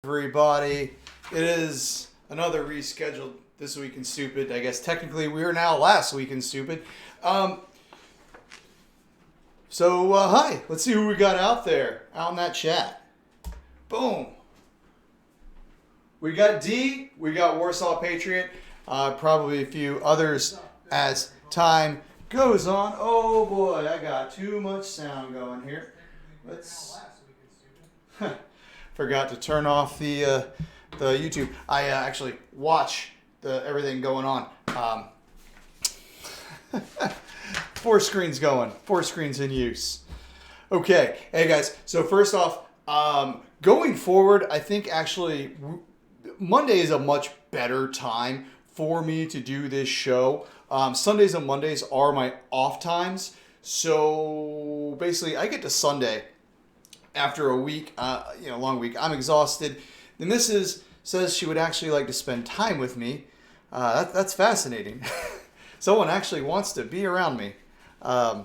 everybody? It is another rescheduled This Week in Stupid. I guess technically we are now Last Week in Stupid. Hi. Let's see who we got out there, out in that chat. Boom. We got D. We got Warsaw Patriot. Probably a few others as time goes on. Oh boy, I got too much sound going here. Let's... Forgot to turn off the YouTube. I actually watch everything going on. 4 screens going. 4 screens in use. Okay. Hey guys. So first off, going forward, I think actually Monday is a much better time for me to do this show. Sundays and Mondays are my off times. So basically, I get to Sunday after a week, long week. I'm exhausted. The missus says she would actually like to spend time with me. That's fascinating. Someone actually wants to be around me. I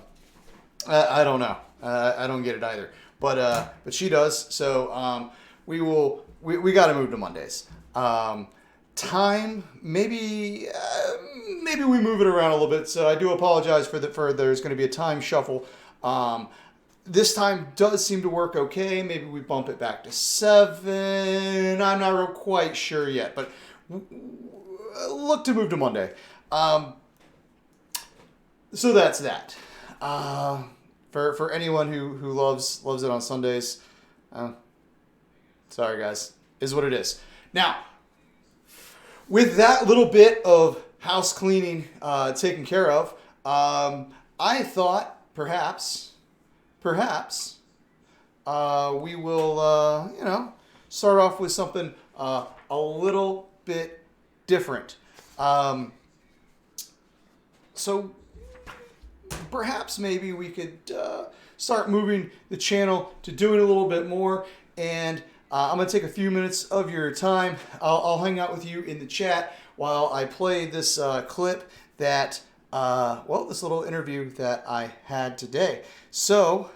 don't know. I don't get it either. But she does. So we got to move to Mondays. Time, maybe we move it around a little bit. So I do apologize for there's going to be a time shuffle. This time does seem to work okay. Maybe we bump it back to 7. I'm not real quite sure yet, but look to move to Monday. So that's that. For anyone who loves it on Sundays, sorry guys, is what it is. Now, with that little bit of house cleaning taken care of, I thought perhaps we will, start off with something a little bit different. So perhaps maybe we could start moving the channel to doing a little bit more. And I'm going to take a few minutes of your time. I'll hang out with you in the chat while I play this clip that, this little interview that I had today. So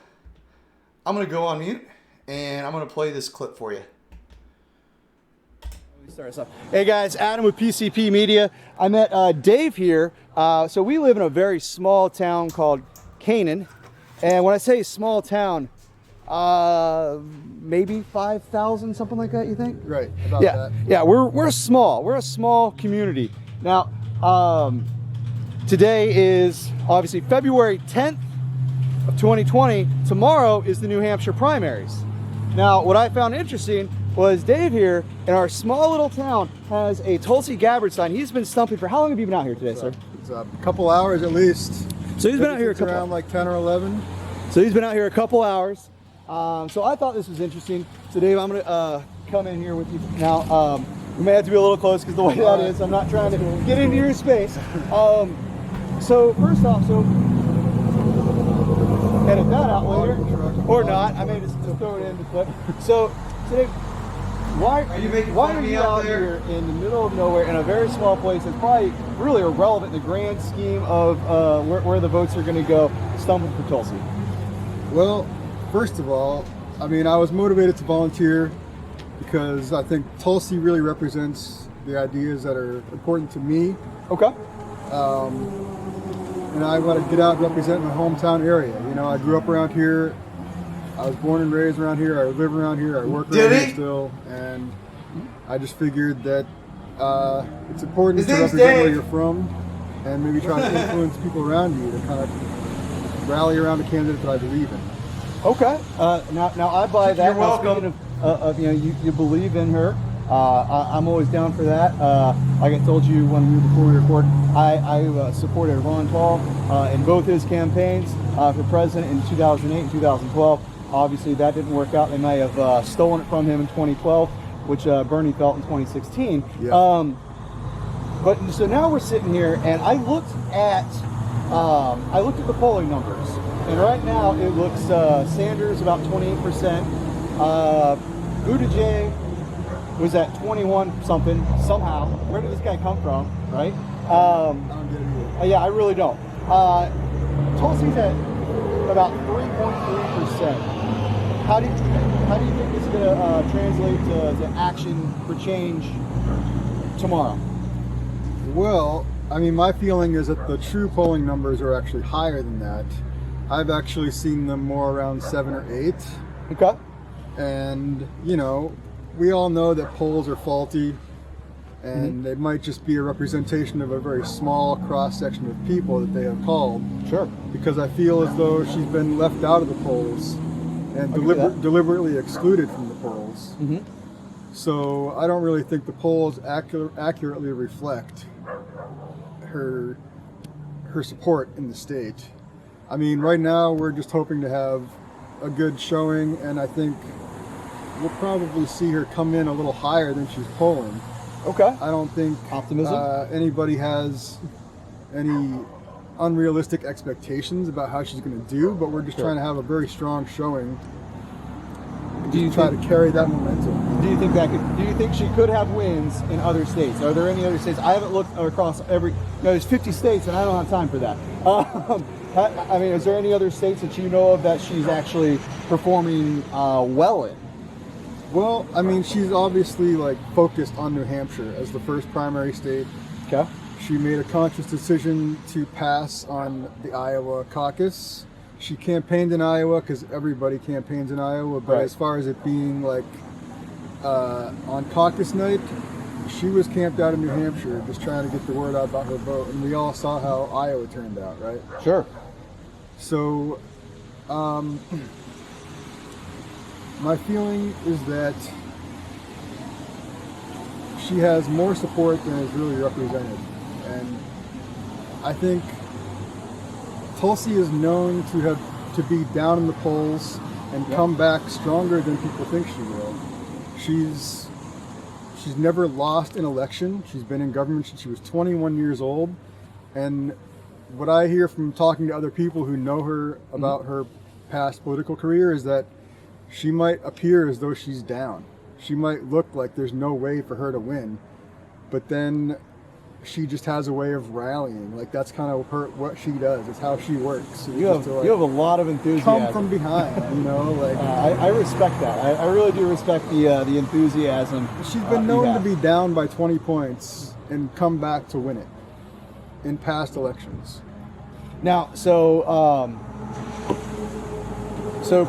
I'm going to go on mute and I'm going to play this clip for you. Hey guys, Adam with PCP Media. I met Dave here. So we live in a very small town called Canaan. And when I say small town, maybe 5,000, something like that, you think? Right, about that. Yeah, we're small. We're a small community. Now, today is obviously February 10th of 2020. Tomorrow is the New Hampshire primaries. Now, what I found interesting was Dave here in our small little town has a Tulsi Gabbard sign. He's been stumping for, how long have you been out here today, sir? It's a couple hours at least. So he's been out here around like 10 or 11. So he's been out here a couple hours. So I thought this was interesting. So Dave, I'm gonna come in here with you now. We may have to be a little close because the way that is, I'm not trying to get into your space. So first off, edit that out later, or not. I may just throw it in the clip. So Dave, why are you out here in the middle of nowhere in a very small place that's probably really irrelevant in the grand scheme of where the votes are going to go, stumbling for Tulsi? Well, first of all, I was motivated to volunteer because I think Tulsi really represents the ideas that are important to me. Okay. And I want to get out and represent my hometown area. I grew up around here. I was born and raised around here. I live around here. I work around here still. And I just figured that it's important to represent where you're from and maybe try to influence people around you to kind of rally around a candidate that I believe in. Okay. Now I buy that. You're welcome. You believe in her. I'm always down for that. Like I told you before we record, I supported Ron Paul in both his campaigns for president in 2008 and 2012. Obviously, that didn't work out. They may have stolen it from him in 2012, which Bernie felt in 2016. Yeah. But so now we're sitting here, and I looked at the polling numbers, and right now it looks Sanders about 28%, Buttigieg was at 21 something somehow. Where did this guy come from, right? I don't get it either. Yeah, I really don't. Tulsi's at about 3.3%. how do you think this is going to translate to action for change tomorrow? Well, I mean, my feeling is that the true polling numbers are actually higher than that. I've actually seen them more around 7 or 8. Okay. And, you know, we all know that polls are faulty, and they might just be a representation of a very small cross-section of people that they have called. Sure. Because I feel as though she's been left out of the polls and deliberately excluded from the polls. So I don't really think the polls accurately reflect her support in the state. I mean, right now we're just hoping to have a good showing, and I think we'll probably see her come in a little higher than she's polling. Okay. I don't think anybody has any unrealistic expectations about how she's going to do, but we're just trying to have a very strong showing. Do you try to carry that momentum? Do you think she could have wins in other states? Are there any other states? I haven't looked across every. There's 50 states, and I don't have time for that. I mean, is there any other states that you know of that she's actually performing well in? Well, I mean, she's obviously like focused on New Hampshire as the first primary state. Okay. She made a conscious decision to pass on the Iowa caucus. She campaigned in Iowa because everybody campaigns in Iowa, but as far as it being like on caucus night, she was camped out in New Hampshire just trying to get the word out about her vote, and we all saw how Iowa turned out, right? Sure. So, my feeling is that she has more support than is really represented, and I think Tulsi is known to be down in the polls and come back stronger than people think she will. She's never lost an election. She's been in government since she was 21 years old, and what I hear from talking to other people who know her about her past political career is that she might appear as though she's down. She might look like there's no way for her to win, but then she just has a way of rallying. Like, that's kind of what she does. It's how she works. So you have a lot of enthusiasm. Come from behind, you know. Like I respect that. I really do respect the enthusiasm. She's been known to be down by 20 points and come back to win it in past elections. Now, so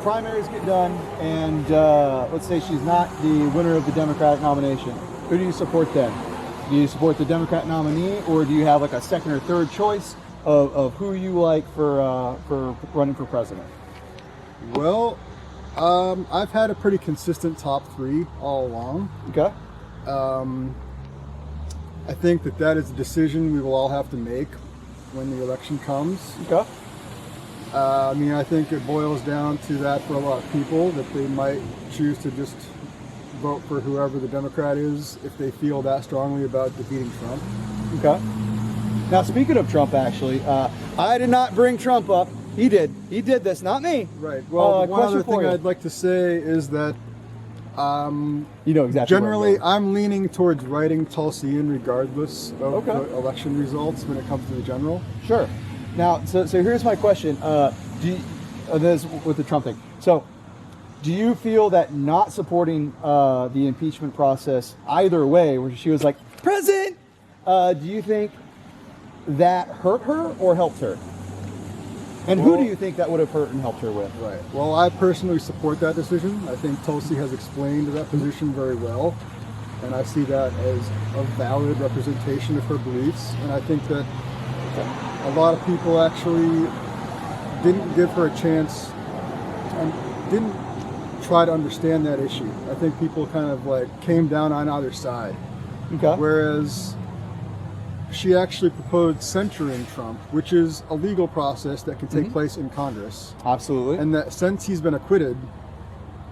primaries get done, and let's say she's not the winner of the Democratic nomination. Who do you support then? Do you support the Democrat nominee, or do you have like a second or third choice of who you like for running for president? Well, I've had a pretty consistent top 3 all along. Okay. I think that is a decision we will all have to make when the election comes. Okay. I mean, I think it boils down to that for a lot of people, that they might choose to just vote for whoever the Democrat is if they feel that strongly about defeating Trump. Okay. Now, speaking of Trump, actually, I did not bring Trump up. He did. He did this, not me. Right. Well, one other thing I'd like to say is that you know exactly. Generally, I'm leaning towards writing Tulsi in regardless of the election results when it comes to the general. Sure. Now, so here's my question. This with the Trump thing. So, do you feel that not supporting the impeachment process either way, where she was like, President, do you think that hurt her or helped her? And who do you think that would have hurt and helped her with? Right. Well, I personally support that decision. I think Tulsi has explained that position very well, and I see that as a valid representation of her beliefs. And I think that a lot of people actually didn't give her a chance and didn't try to understand that issue. I think people kind of like came down on either side. Okay. Whereas she actually proposed censuring Trump, which is a legal process that can take place in Congress. Absolutely. And that since he's been acquitted,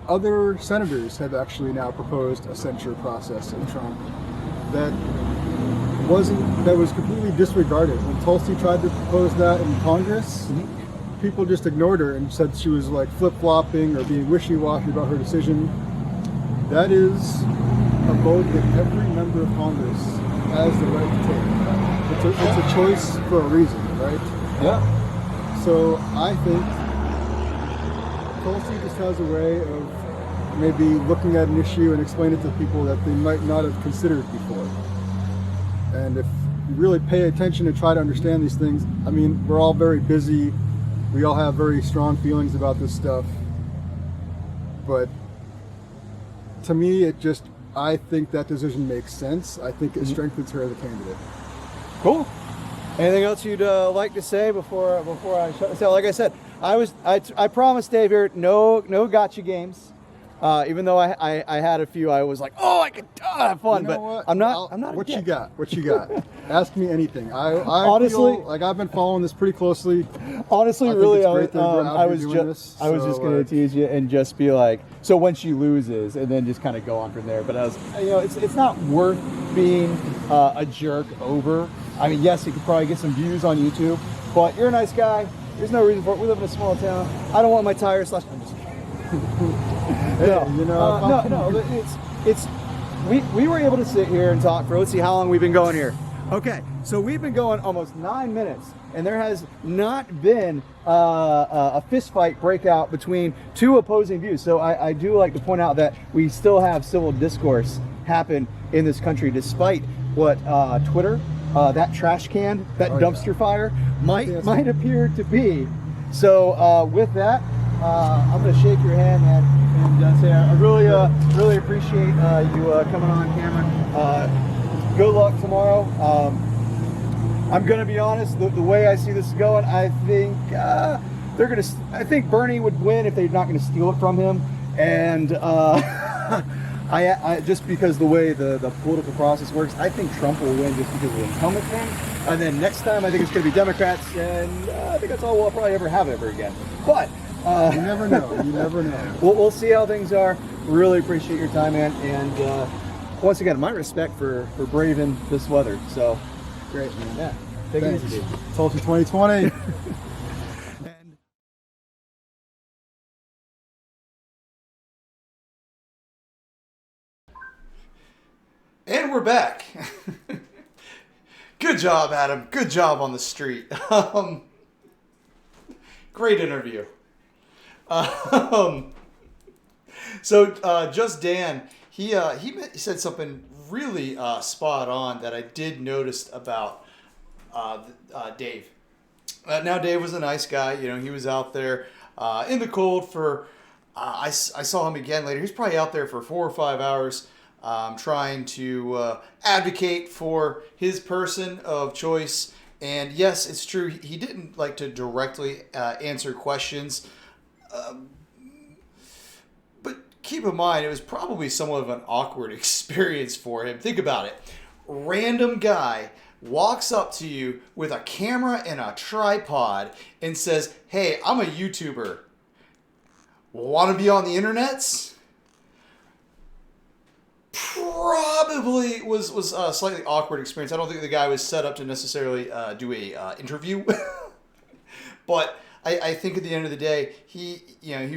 other senators have actually now proposed a censure process of Trump that was completely disregarded. When Tulsi tried to propose that in Congress, people just ignored her and said she was like flip-flopping or being wishy-washy about her decision. That is a vote that every member of Congress has the right to take. It's a choice for a reason, right? Yeah. So I think Tulsi just has a way of maybe looking at an issue and explaining it to people that they might not have considered before. And if you really pay attention and try to understand these things, I mean, we're all very busy. We all have very strong feelings about this stuff. But to me, I think that decision makes sense. I think it strengthens her as a candidate. Cool. Anything else you'd like to say before I shut this down? Like I said, I promised Dave here no gotcha games. Even though I had a few, I was like, oh, I could have fun, You know but what? I'm not. What you got? What you got? Ask me anything. I Honestly, feel like I've been following this pretty closely. Honestly, I think really, it's great that you're out I here was doing just this, so, going to tease you and just be like, so when she loses, and then just kind of go on from there. But I was, it's not worth being a jerk over. I mean, yes, you could probably get some views on YouTube, but you're a nice guy. There's no reason for it. We live in a small town. I don't want my tires slashed. I'm just kidding. We were able to sit here and talk for, let's see how long we've been going here. Okay, so we've been going almost 9 minutes, and there has not been a fist fight breakout between two opposing views. So I do like to point out that we still have civil discourse happen in this country, despite what Twitter, that trash can, that dumpster fire might appear to be. So with that, I'm going to shake your hand, man, and say I really appreciate you coming on camera. Good luck tomorrow. I'm going to be honest, the way I see this going, I think I think Bernie would win if they're not going to steal it from him, and I just because the way the political process works, I think Trump will win just because of the incumbent thing. And then next time, I think it's going to be Democrats, and I think that's all we'll probably ever have ever again. But you never know. You never know. We'll see how things are. Really appreciate your time, man. And once again, my respect for braving this weather. So Great, man. yeah, take it easy, dude. Tulsi 2020. And we're back. Good job, Adam. Good job on the street. Great interview. So Just Dan, he said something really spot on that I did notice about Dave. Now Dave was a nice guy. He was out there in the cold for. I saw him again later. He's probably out there for 4 or 5 hours. Trying to advocate for his person of choice. And yes, it's true, he didn't like to directly answer questions. But keep in mind, it was probably somewhat of an awkward experience for him. Think about it. Random guy walks up to you with a camera and a tripod and says, hey, I'm a YouTuber. Want to be on the internets? Probably was a slightly awkward experience. I don't think the guy was set up to necessarily do a interview, but I think at the end of the day, he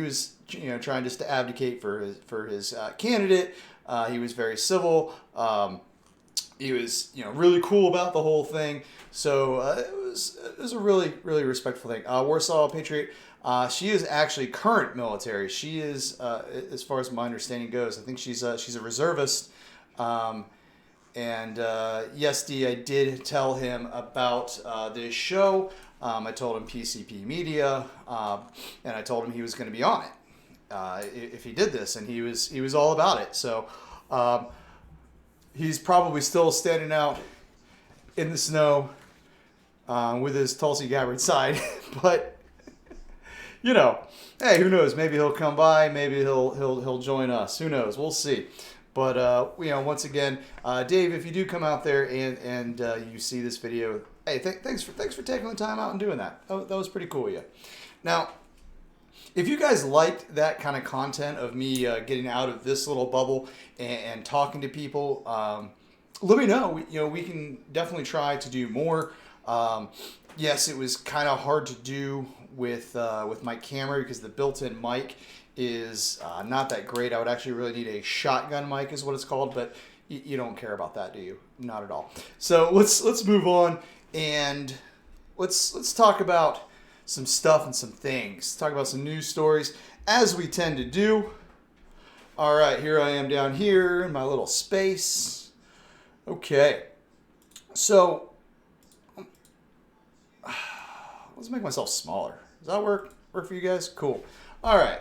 was trying just to advocate for his candidate. He was very civil. He was really cool about the whole thing. So it was a really respectful thing. Warsaw Patriot. She is actually current military. She is, as far as my understanding goes, I think she's a reservist. Yes, D, I did tell him about this show. I told him PCP Media, and I told him he was going to be on it if he did this, and he was all about it. So he's probably still standing out in the snow with his Tulsi Gabbard side, but. Hey, who knows? Maybe he'll come by. Maybe he'll join us. Who knows? We'll see. But once again, Dave, if you do come out there and you see this video, hey, thanks for taking the time out and doing that. That was pretty cool of you. Now, if you guys liked that kind of content of me getting out of this little bubble and talking to people, let me know. We can definitely try to do more. Yes, it was kind of hard to do with my camera because the built-in mic is not that great. I would actually really need a shotgun mic is what it's called, but you don't care about that, do you? Not at all. So let's move on and let's talk about some stuff and some things. Talk about some news stories, as we tend to do. All right, here I am down here in my little space. Okay, so let's make myself smaller. Does that work for you guys? Cool. All right.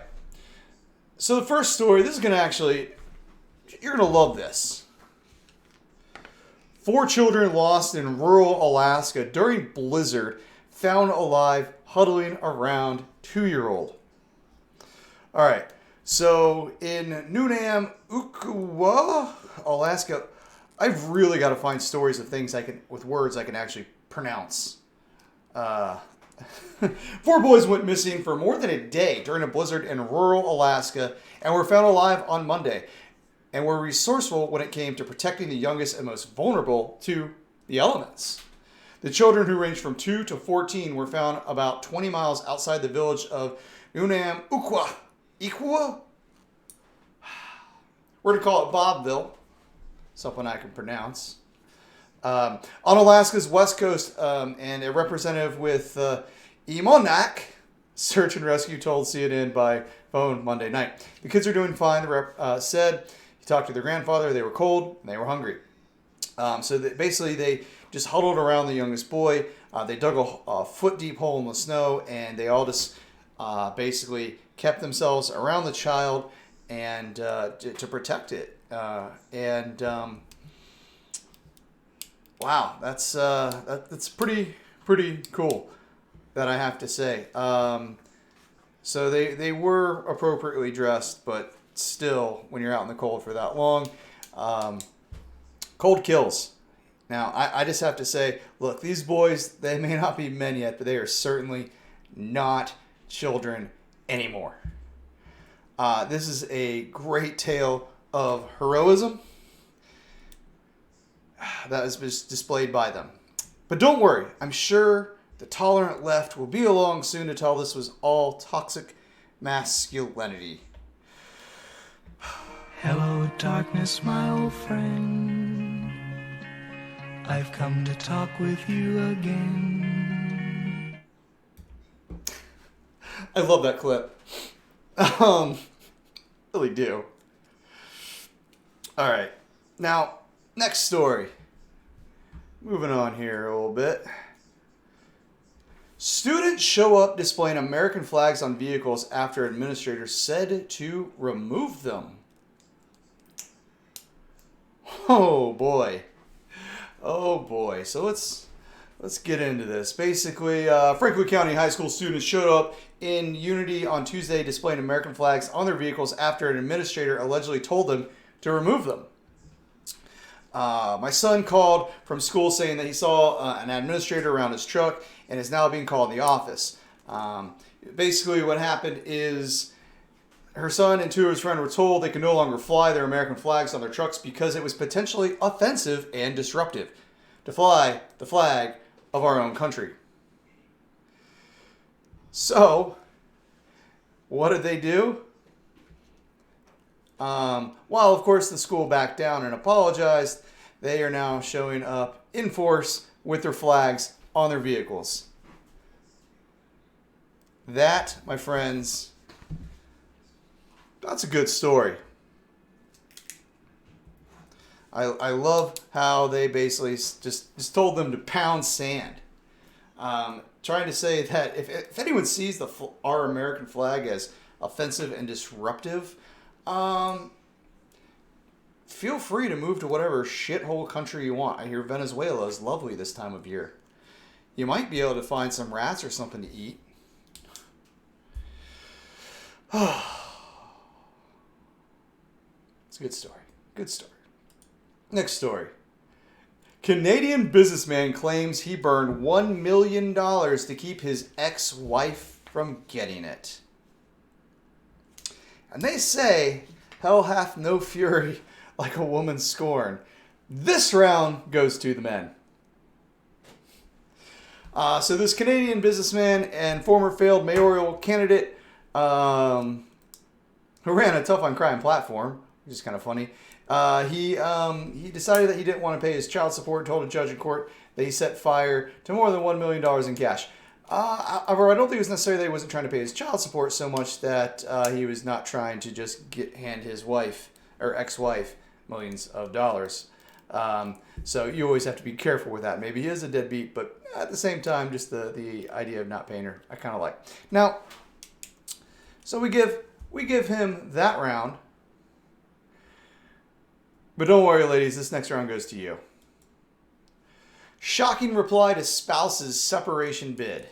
So the first story, this is going to actually, you're going to love this. 4 children lost in rural Alaska during blizzard, found alive huddling around 2-year-old. All right. So in Nunam, Ukwa, Alaska, I've really got to find stories of things with words I can actually pronounce. 4 boys went missing for more than a day during a blizzard in rural Alaska and were found alive on Monday, and were resourceful when it came to protecting the youngest and most vulnerable to the elements. The children, who ranged from 2 to 14, were found about 20 miles outside the village of Nunam, Ukwa. We're going to call it Bobville. Something I can pronounce. On Alaska's west coast, and a representative with Emonak Search and Rescue told CNN by phone Monday night. The kids are doing fine, the rep said. He talked to their grandfather. They were cold and they were hungry. Basically, they just huddled around the youngest boy. They dug a foot-deep hole in the snow, and they all just basically kept themselves around the child and to protect it. Wow, that's pretty cool, that I have to say. So they were appropriately dressed, but still, when you're out in the cold for that long, cold kills. Now, I just have to say, look, these boys, they may not be men yet, but they are certainly not children anymore. This is a great tale of heroism that is displayed by them. But don't worry, I'm sure the tolerant left will be along soon to tell this was all toxic masculinity. Hello, darkness, my old friend. I've come to talk with you again. I love that clip. Really do. All right. Now, next story. Moving on here a little bit. Students show up displaying American flags on vehicles after administrators said to remove them. Oh boy. Oh boy. So let's get into this. Basically, Franklin County high school students showed up in Unity on Tuesday displaying American flags on their vehicles after an administrator allegedly told them to remove them. My son called from school saying that he saw an administrator around his truck and is now being called in the office. Basically, what happened is her son and 2 of his friends were told they could no longer fly their American flags on their trucks because it was potentially offensive and disruptive to fly the flag of our own country. So, what did they do? While, of course, the school backed down and apologized, they are now showing up in force with their flags on their vehicles. That, my friends, that's a good story. I love how they basically just told them to pound sand. Trying to say that if anyone sees our American flag as offensive and disruptive, feel free to move to whatever shithole country you want. I hear Venezuela is lovely this time of year. You might be able to find some rats or something to eat. It's a good story. Good story. Next story. Canadian businessman claims he burned $1 million to keep his ex-wife from getting it. And they say, hell hath no fury like a woman's scorn. This round goes to the men. So this Canadian businessman and former failed mayoral candidate who ran a tough on crime platform, which is kind of funny, he decided that he didn't want to pay his child support and told a judge in court that he set fire to more than $1 million in cash. However, I don't think it was necessarily that he wasn't trying to pay his child support so much that he was not trying to just hand his wife or ex-wife millions of dollars. So you always have to be careful with that. Maybe he is a deadbeat, but at the same time, just the idea of not paying her, I kind of like. Now, so we give him that round. But don't worry, ladies, this next round goes to you. Shocking reply to spouse's separation bid.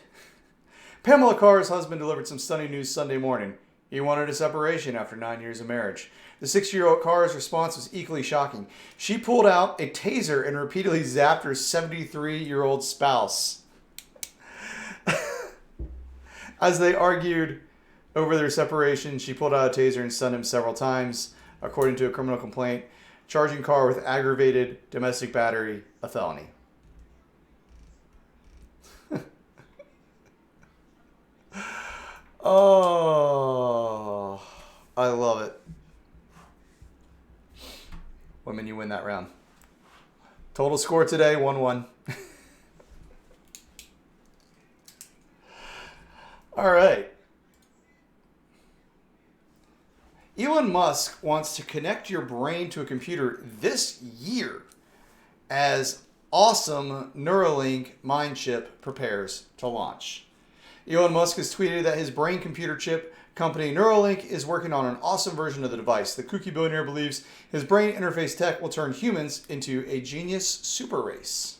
Pamela Carr's husband delivered some stunning news Sunday morning. He wanted a separation after 9 years of marriage. The 60-year-old Carr's response was equally shocking. She pulled out a taser and repeatedly zapped her 73-year-old spouse. As they argued over their separation, she pulled out a taser and stunned him several times, according to a criminal complaint, charging Carr with aggravated domestic battery, a felony. Oh, I love it. Women, you win that round. Total score today, 1-1. All right. Elon Musk wants to connect your brain to a computer this year as awesome Neuralink mind chip prepares to launch. Elon Musk has tweeted that his brain-computer chip company Neuralink is working on an awesome version of the device. The kooky billionaire believes his brain interface tech will turn humans into a genius super race.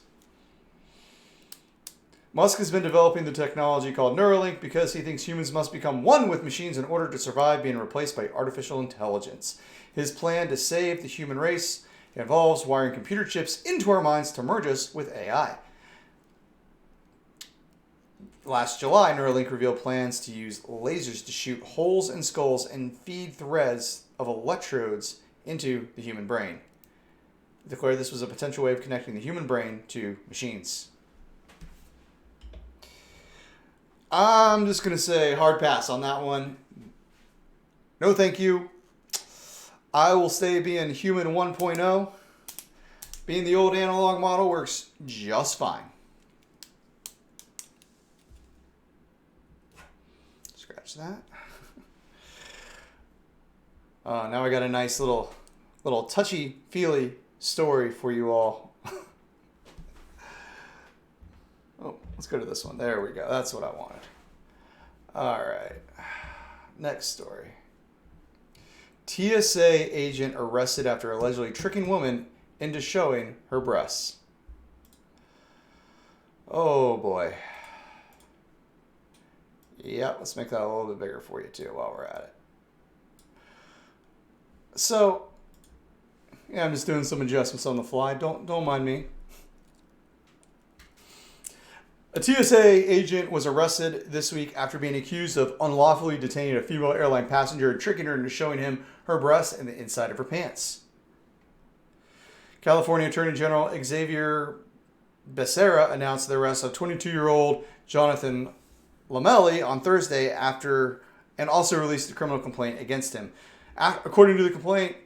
Musk has been developing the technology called Neuralink because he thinks humans must become one with machines in order to survive being replaced by artificial intelligence. His plan to save the human race involves wiring computer chips into our minds to merge us with AI. Last July, Neuralink revealed plans to use lasers to shoot holes in skulls and feed threads of electrodes into the human brain. It declared this was a potential way of connecting the human brain to machines. I'm just going to say hard pass on that one. No thank you. I will stay being human 1.0. Being the old analog model works just fine. Scratch that. Now I got a nice little touchy-feely story for you all. Oh, let's go to this one. There we go. That's what I wanted. All right. Next story. TSA agent arrested after allegedly tricking woman into showing her breasts. Oh boy. Yeah, let's make that a little bit bigger for you too while we're at it. So, yeah, I'm just doing some adjustments on the fly. Don't mind me. A TSA agent was arrested this week after being accused of unlawfully detaining a female airline passenger and tricking her into showing him her breasts and the inside of her pants. California Attorney General Xavier Becerra announced the arrest of 22-year-old Jonathan Lamelli on Thursday and also released a criminal complaint against him. According to the complaint,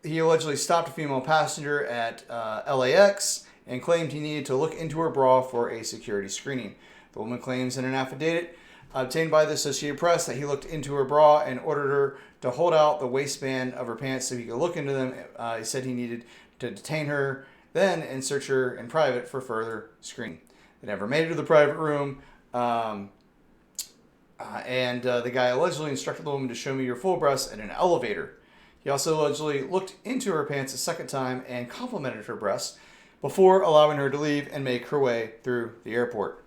he allegedly stopped a female passenger at LAX and claimed he needed to look into her bra for a security screening. The woman claims in an affidavit obtained by the Associated Press that he looked into her bra and ordered her to hold out the waistband of her pants so he could look into them. He said he needed to detain her then and search her in private for further screening. They never made it to the private room. The guy allegedly instructed the woman to show me your full breasts at an elevator. He also allegedly looked into her pants a second time and complimented her breasts before allowing her to leave and make her way through the airport.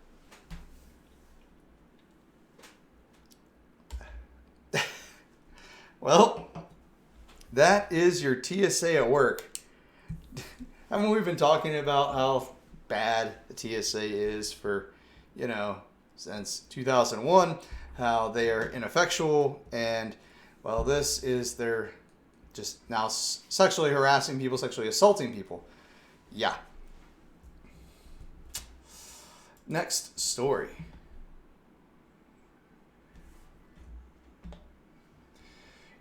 Well, that is your TSA at work. Haven't we been talking about how bad the TSA is for, since 2001, how they are ineffectual, and, well, this is they're just now sexually harassing people, sexually assaulting people. Yeah. Next story.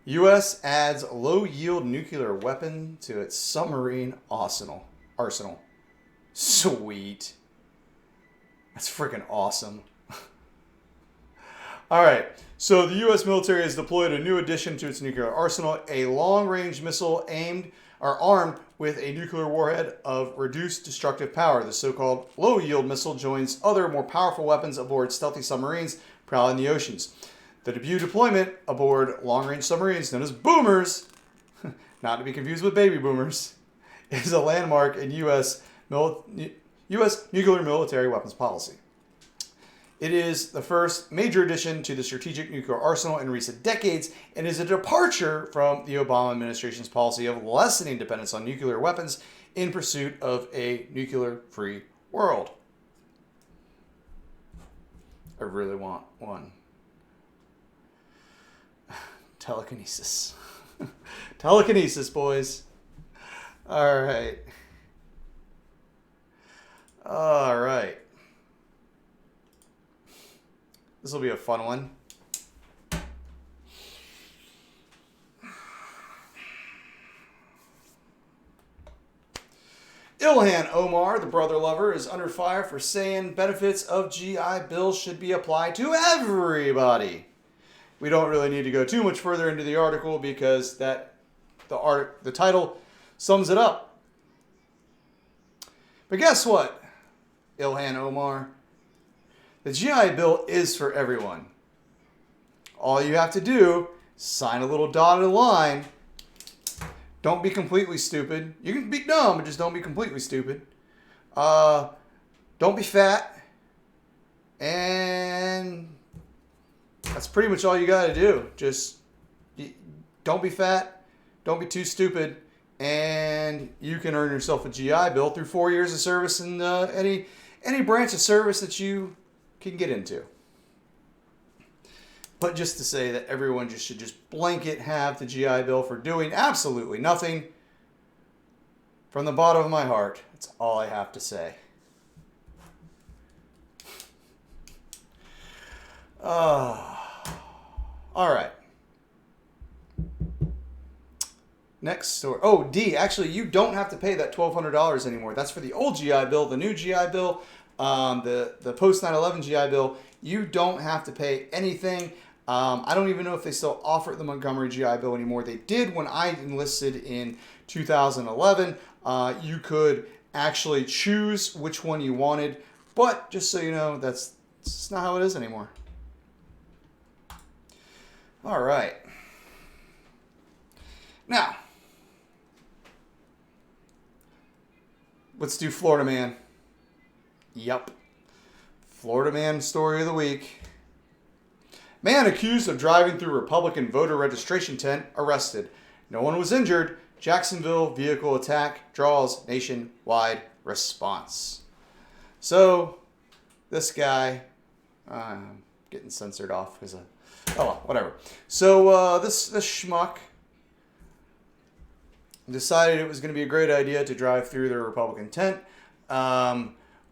U.S. adds low-yield nuclear weapon to its submarine arsenal. Sweet. That's freaking awesome. All right. So the U.S. military has deployed a new addition to its nuclear arsenal, a long-range missile armed with a nuclear warhead of reduced destructive power. The so-called low-yield missile joins other more powerful weapons aboard stealthy submarines prowling the oceans. The debut deployment aboard long-range submarines, known as boomers, not to be confused with baby boomers, is a landmark in U.S. nuclear military weapons policy. It is the first major addition to the strategic nuclear arsenal in recent decades and is a departure from the Obama administration's policy of lessening dependence on nuclear weapons in pursuit of a nuclear-free world. I really want one. Telekinesis. Telekinesis, boys. All right. All right. This will be a fun one. Ilhan Omar, the brother lover, is under fire for saying benefits of GI Bill should be applied to everybody. We don't really need to go too much further into the article because the title sums it up. But guess what, Ilhan Omar? The GI Bill is for everyone. All you have to do is sign a little dotted line. Don't be completely stupid. You can be dumb, but just don't be completely stupid. Don't be fat. And that's pretty much all you got to do. Just don't be fat. Don't be too stupid. And you can earn yourself a GI Bill through 4 years of service in any branch of service that you can get into. But just to say that everyone should just blanket have the GI Bill for doing absolutely nothing, from the bottom of my heart, that's all I have to say. All right. Next story. Oh, D, actually, you don't have to pay that $1,200 anymore. That's for the old GI Bill. The new GI Bill, the post 9/11 GI Bill, you don't have to pay anything. I don't even know if they still offer the Montgomery GI Bill anymore. They did when I enlisted in 2011. You could actually choose which one you wanted, but just so you know, that's not how it is anymore. All right. Now, let's do Florida Man. Yep. Florida Man story of the week. Man accused of driving through Republican voter registration tent arrested. No one was injured. Jacksonville vehicle attack draws nationwide response. So, this guy, I'm getting censored off because oh well, whatever. So this schmuck decided it was going to be a great idea to drive through the Republican tent,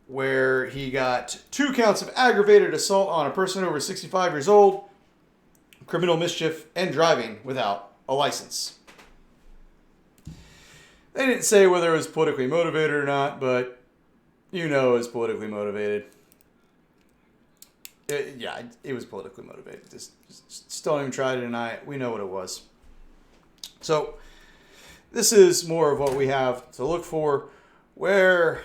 where he got 2 counts of aggravated assault on a person over 65 years old, criminal mischief, and driving without a license. They didn't say whether it was politically motivated or not, but you know it was politically motivated. It was politically motivated. Just don't even try to deny it. We know what it was. So, this is more of what we have to look for, where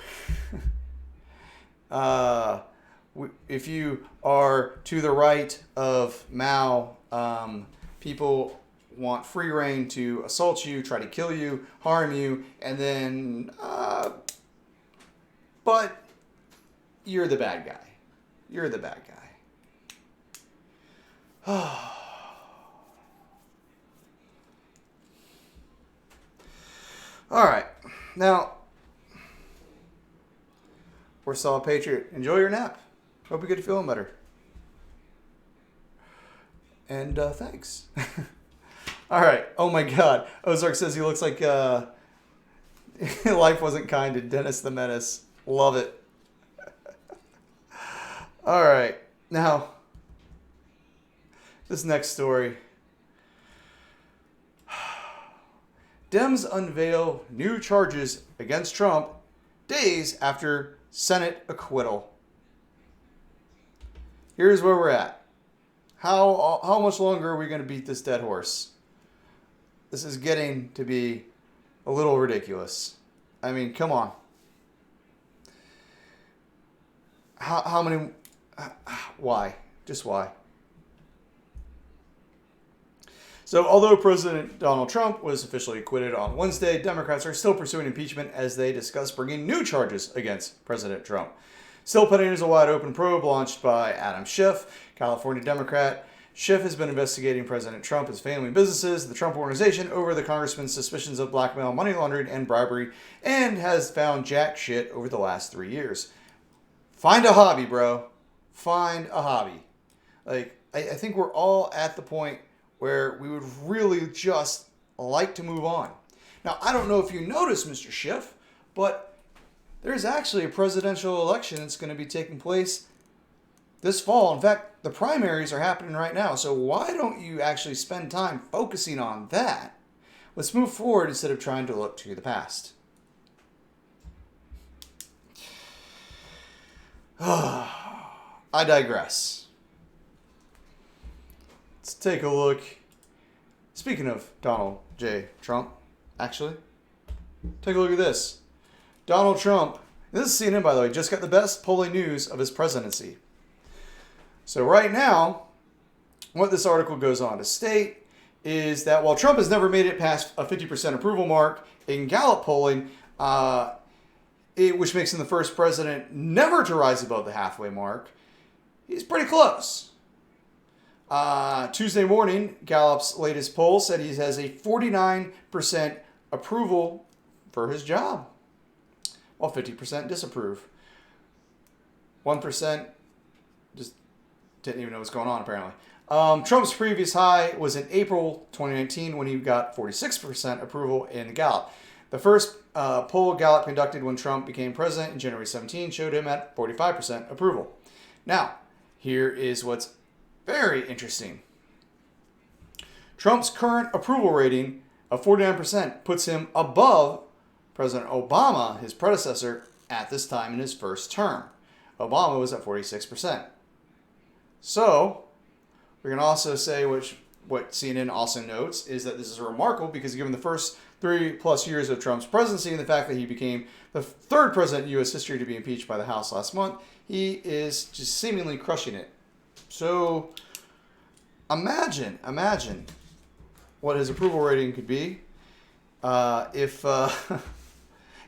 if you are to the right of Mao, people want free reign to assault you, try to kill you, harm you, and then, but you're the bad guy. You're the bad guy. All right. Now, Warsaw Patriot, enjoy your nap. Hope you get feeling better. And thanks. All right. Oh my God. Ozark says he looks like life wasn't kind to Dennis the Menace. Love it. All right. Now, this next story. Dems unveil new charges against Trump days after Senate acquittal. here's where we're at. How much longer are we going to beat this dead horse? This is getting to be a little ridiculous. I mean, come on. How many? Why? Just why? So, although President Donald Trump was officially acquitted on Wednesday, Democrats are still pursuing impeachment as they discuss bringing new charges against President Trump. Still pending is a wide-open probe launched by Adam Schiff, California Democrat. Schiff has been investigating President Trump, his family and businesses, the Trump Organization, over the congressman's suspicions of blackmail, money laundering, and bribery, and has found jack shit over the last 3 years. Find a hobby, bro. Find a hobby. Like, I think we're all at the point where we would really just like to move on. Now, I don't know if you noticed, Mr. Schiff, but there's actually a presidential election that's going to be taking place this fall. In fact, the primaries are happening right now. So why don't you actually spend time focusing on that? Let's move forward instead of trying to look to the past. I digress. Let's take a look. Speaking of Donald J. Trump, actually, take a look at this. Donald Trump, this is CNN, by the way, just got the best polling news of his presidency. So right now, what this article goes on to state is that while Trump has never made it past a 50% approval mark in Gallup polling, which makes him the first president never to rise above the halfway mark, he's pretty close. Tuesday morning, Gallup's latest poll said he has a 49% approval for his job, while 50% disapprove. 1% just didn't even know what's going on, apparently. Trump's previous high was in April 2019 when he got 46% approval in Gallup. The first poll Gallup conducted when Trump became president in January 17 showed him at 45% approval. Now, here is what's very interesting. Trump's current approval rating of 49% puts him above President Obama, his predecessor, at this time in his first term. Obama was at 46%. So, we can also say, what CNN also notes, is that this is remarkable because given the first 3+ years of Trump's presidency and the fact that he became the third president in U.S. history to be impeached by the House last month, he is just seemingly crushing it. So, imagine what his approval rating could be if, and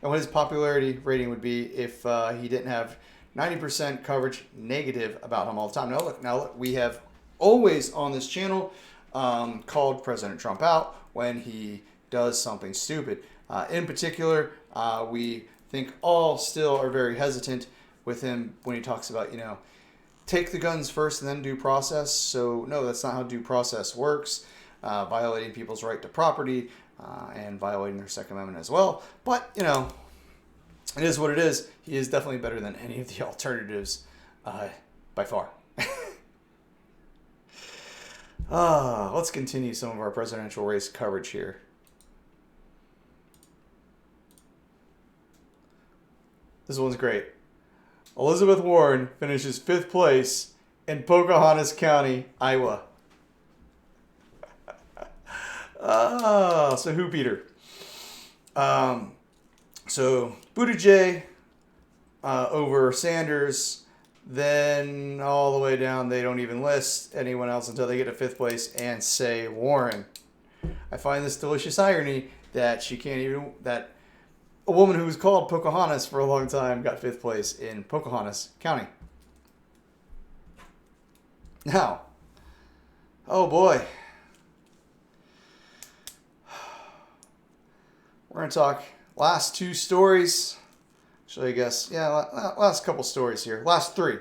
what his popularity rating would be if he didn't have 90% coverage negative about him all the time. Now look, we have always on this channel called President Trump out when he does something stupid. In particular, we think all still are very hesitant with him when he talks about, take the guns first and then due process. So no, that's not how due process works. Violating people's right to property and violating their Second Amendment as well. But, it is what it is. He is definitely better than any of the alternatives by far. Let's continue some of our presidential race coverage here. This one's great. Elizabeth Warren finishes 5th place in Pocahontas County, Iowa. So who beat her? So Buttigieg over Sanders, then all the way down, they don't even list anyone else until they get to 5th place and say Warren. I find this delicious irony that that a woman who was called Pocahontas for a long time got 5th place in Pocahontas County. Now, oh boy. We're going to talk last 2 stories. Actually, I guess, last couple stories here. Last three.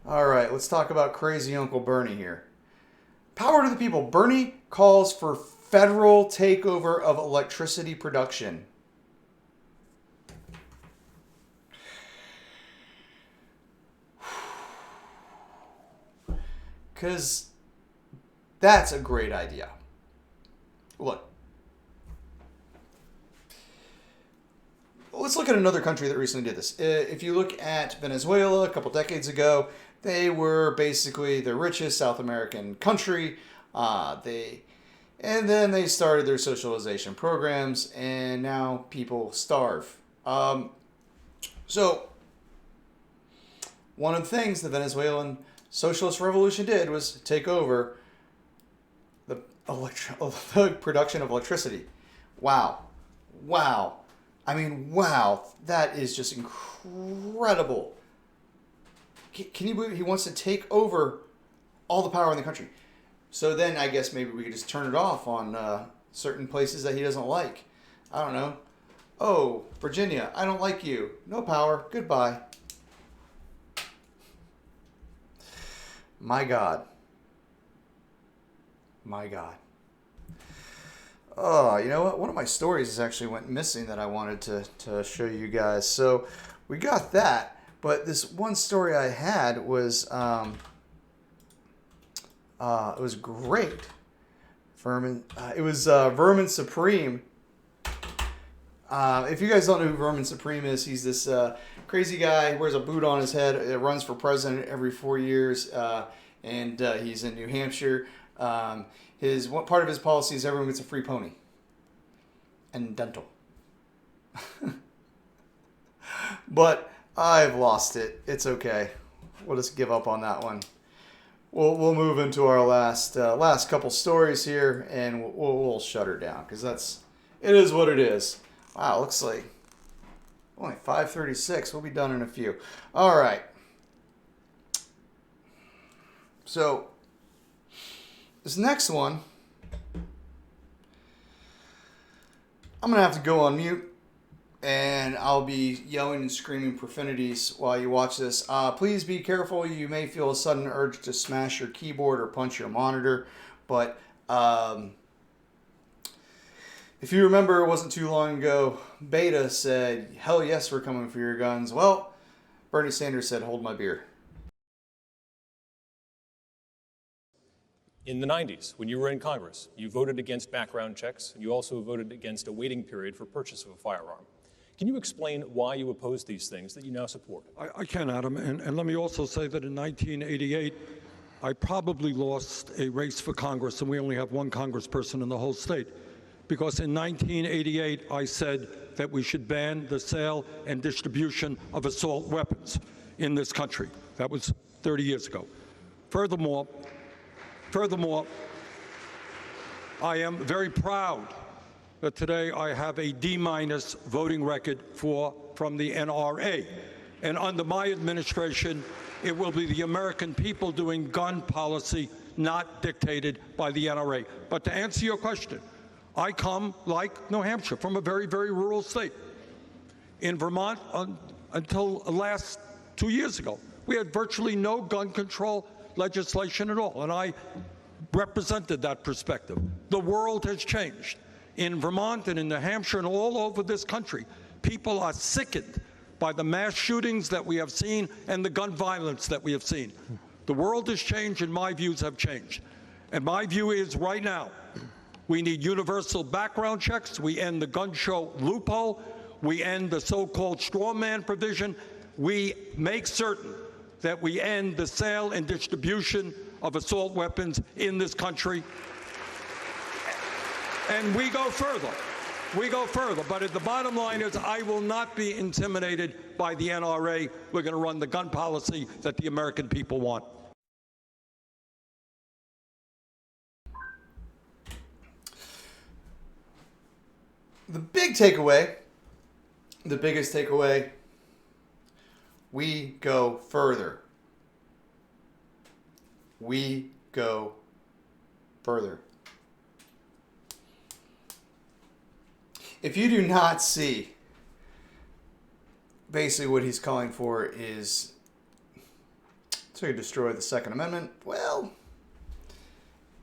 All right, let's talk about crazy Uncle Bernie here. Power to the people. Bernie calls for federal takeover of electricity production. Because that's a great idea. Look. Let's look at another country that recently did this. If you look at Venezuela a couple decades ago, They were basically the richest South American country. And then they started their socialization programs, and now people starve. So one of the things the Venezuelan socialist revolution did was take over the production of electricity. Wow. I mean, wow. That is just incredible. Can you believe he wants to take over all the power in the country? So then I guess maybe we could just turn it off on certain places that he doesn't like. I don't know. Oh, Virginia, I don't like you. No power. Goodbye. My God. Oh, you know what? One of my stories actually went missing that I wanted to show you guys. So we got that. But this one story I had was... it was great. It was Vermin Supreme. If you guys don't know who Vermin Supreme is, he's this crazy guy. He wears a boot on his head. Runs for president every 4 years, and he's in New Hampshire. Part of his policy is everyone gets a free pony and dental. But I've lost it. It's okay. We'll just give up on that one. We'll move into our last couple stories here, and we'll shut her down because it is what it is. Wow, looks like only 5:36. We'll be done in a few. All right. So this next one, I'm gonna have to go on mute. And I'll be yelling and screaming profanities while you watch this. Please be careful. You may feel a sudden urge to smash your keyboard or punch your monitor. But if you remember, it wasn't too long ago, Beta said, hell yes, we're coming for your guns. Well, Bernie Sanders said, hold my beer. In the 90s, when you were in Congress, you voted against background checks, and you also voted against a waiting period for purchase of a firearm. Can you explain why you opposed these things that you now support? I can, Adam, and let me also say that in 1988, I probably lost a race for Congress, and we only have one congressperson in the whole state. Because in 1988, I said that we should ban the sale and distribution of assault weapons in this country. That was 30 years ago. Furthermore, I am very proud that today I have a D- voting record from the NRA. And under my administration, it will be the American people doing gun policy, not dictated by the NRA. But to answer your question, I come, like New Hampshire, from a very, very rural state. In Vermont, until last 2 years ago, we had virtually no gun control legislation at all. And I represented that perspective. The world has changed. In Vermont and in New Hampshire and all over this country, people are sickened by the mass shootings that we have seen and the gun violence that we have seen. The world has changed and my views have changed. And my view is right now, we need universal background checks. We end the gun show loophole. We end the so-called straw man provision. We make certain that we end the sale and distribution of assault weapons in this country. And we go further. But the bottom line is I will not be intimidated by the NRA. We're going to run the gun policy that the American people want. The big takeaway, the biggest takeaway, we go further. We go further. If you do not see, basically what he's calling for is to destroy the Second Amendment, well,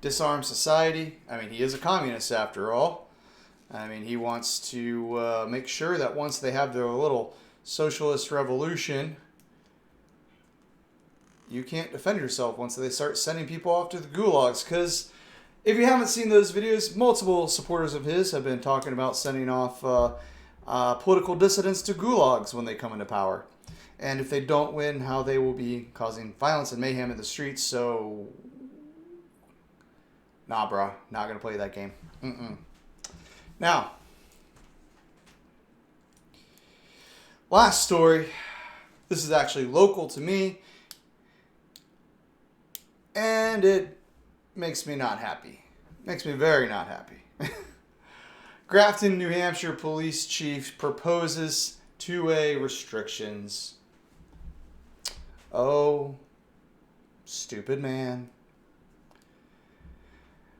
disarm society. I mean, he is a communist after all. I mean, he wants to make sure that once they have their little socialist revolution, you can't defend yourself once they start sending people off to the gulags. Because if you haven't seen those videos, multiple supporters of his have been talking about sending off political dissidents to gulags when they come into power. And if they don't win, how they will be causing violence and mayhem in the streets. So, nah, bro. Not going to play that game. Now, last story. This is actually local to me. And it makes me not happy. Makes me very not happy. Grafton, New Hampshire police chief proposes two-way restrictions. Oh, stupid man.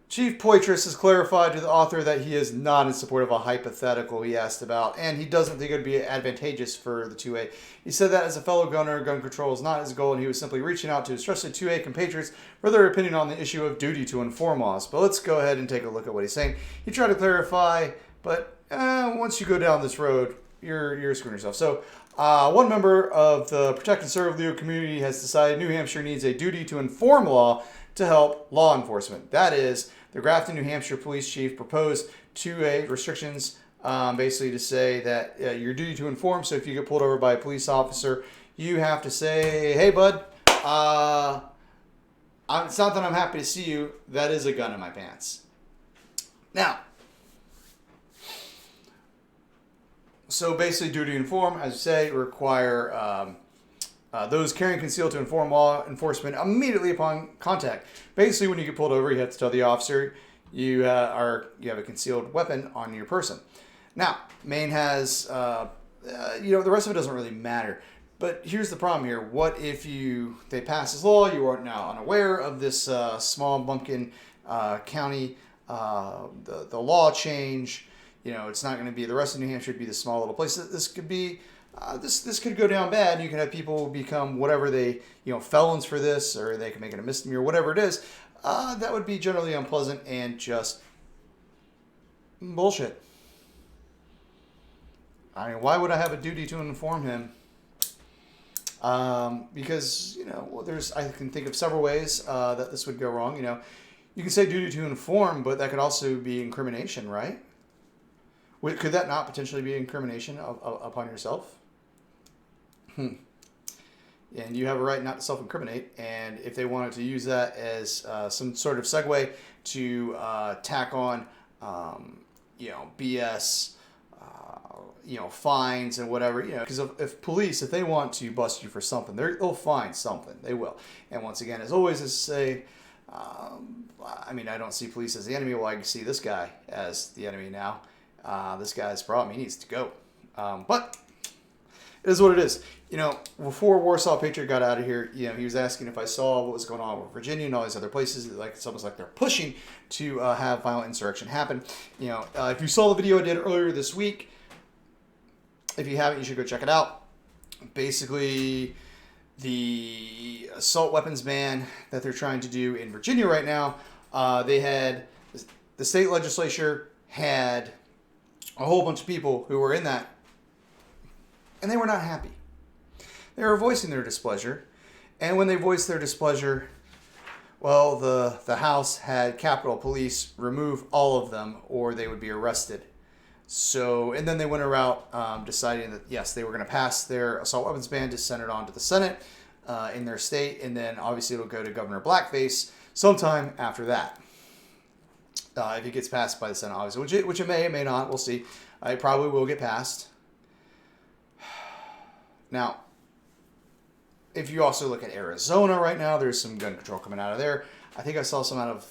Chief Poitras has clarified to the author that he is not in support of a hypothetical he asked about, and he doesn't think it would be advantageous for the 2A. He said that as a fellow gunner, gun control is not his goal, and he was simply reaching out to his trusted 2A compatriots for their opinion on the issue of duty to inform laws. But let's go ahead and take a look at what he's saying. He tried to clarify, but once you go down this road, you're screwing yourself. So, one member of the Protect and Serve Leo community has decided New Hampshire needs a duty to inform law to help law enforcement. That is, the Grafton, New Hampshire police chief proposed 2A restrictions, basically to say that your duty to inform. So if you get pulled over by a police officer, you have to say, "Hey, bud, it's not that I'm happy to see you. That is a gun in my pants." Now, so basically, duty to inform, as you say, require those carrying concealed to inform law enforcement immediately upon contact. Basically, when you get pulled over, you have to tell the officer you have a concealed weapon on your person. Now, Maine has, the rest of it doesn't really matter. But here's the problem here. What if they pass this law, you are now unaware of this small bumpkin county, the law change. It's not going to be the rest of New Hampshire would be the small little place. This could be, this could go down bad. You can have people become whatever they, felons for this, or they can make it a misdemeanor, whatever it is. That would be generally unpleasant and just bullshit. I mean, why would I have a duty to inform him? Because, I can think of several ways that this would go wrong. You can say duty to inform, but that could also be incrimination, right? Could that not potentially be incrimination upon yourself? And you have a right not to self-incriminate. And if they wanted to use that as some sort of segue to tack on, BS, fines and whatever, because if police, if they want to bust you for something, they'll find something. They will. And once again, as always, as say, I don't see police as the enemy. Well, I can see this guy as the enemy now. This guy's problem. He needs to go. But it is what it is. Before Warsaw Patriot got out of here, he was asking if I saw what was going on with Virginia and all these other places. It's almost like they're pushing to have violent insurrection happen. If you saw the video I did earlier this week, if you haven't, you should go check it out. Basically, the assault weapons ban that they're trying to do in Virginia right now, the state legislature had a whole bunch of people who were in that, and they were not happy. They were voicing their displeasure, and when they voiced their displeasure, well, the House had Capitol Police remove all of them, or they would be arrested. So, and then they went around deciding that, yes, they were going to pass their assault weapons ban to send it on to the Senate in their state, and then obviously it'll go to Governor Blackface sometime after that. If it gets passed by the Senate, obviously, which it may or may not, we'll see. It probably will get passed. Now, if you also look at Arizona right now, there's some gun control coming out of there. I think I saw some out of,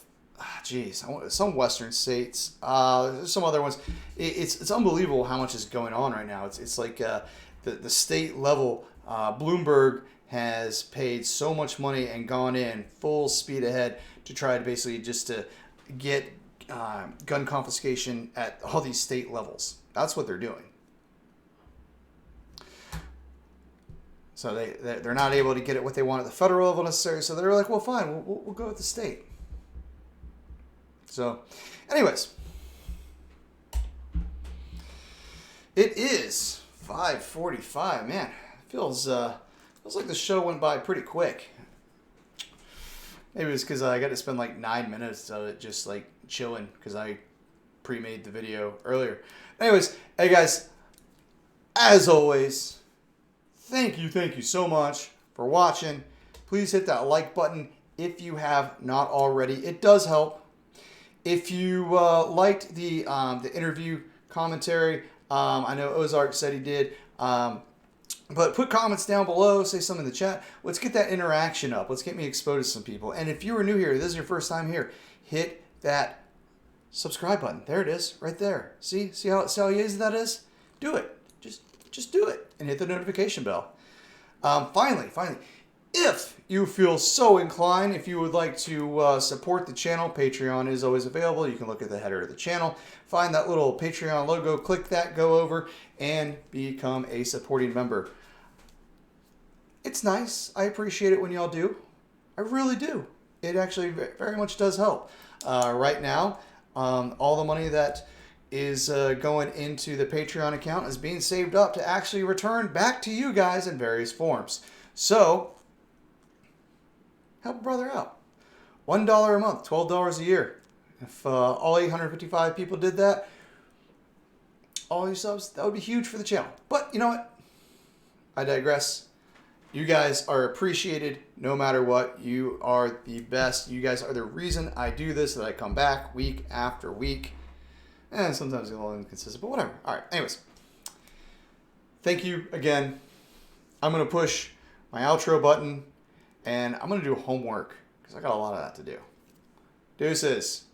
some western states. There's some other ones. It's unbelievable how much is going on right now. It's like the state level. Bloomberg has paid so much money and gone in full speed ahead to try to basically just to get gun confiscation at all these state levels. That's what they're doing. So they're not able to get it what they want at the federal level necessarily. So they're like, well, fine, we'll go with the state. So, anyways, it is 5:45. Man, feels like the show went by pretty quick. Maybe it was because I got to spend like 9 minutes of it just like chilling because I pre-made the video earlier. Anyways, hey guys, as always, thank you so much for watching. Please hit that like button if you have not already. It does help. If you liked the interview commentary, I know Ozark said he did, but put comments down below, say something in the chat. Let's get that interaction up. Let's get me exposed to some people. And if you are new here, this is your first time here, hit that subscribe button. There it is, right there. See how easy that is? Do it. Just do it, and hit the notification bell. Finally, if you feel so inclined, if you would like to support the channel, Patreon is always available. You can look at the header of the channel, find that little Patreon logo, click that, go over, and become a supporting member. It's nice. I appreciate it when y'all do. I really do. It actually very much does help. Right now, all the money that is going into the Patreon account is being saved up to actually return back to you guys in various forms. So, help a brother out. $1 a month, $12 a year. If all 855 people did that, all your subs, that would be huge for the channel. But you know what? I digress. You guys are appreciated no matter what. You are the best. You guys are the reason I do this, that I come back week after week. And sometimes it's a little inconsistent, but whatever. All right, anyways. Thank you again. I'm going to push my outro button, and I'm going to do homework, because I got a lot of that to do. Deuces.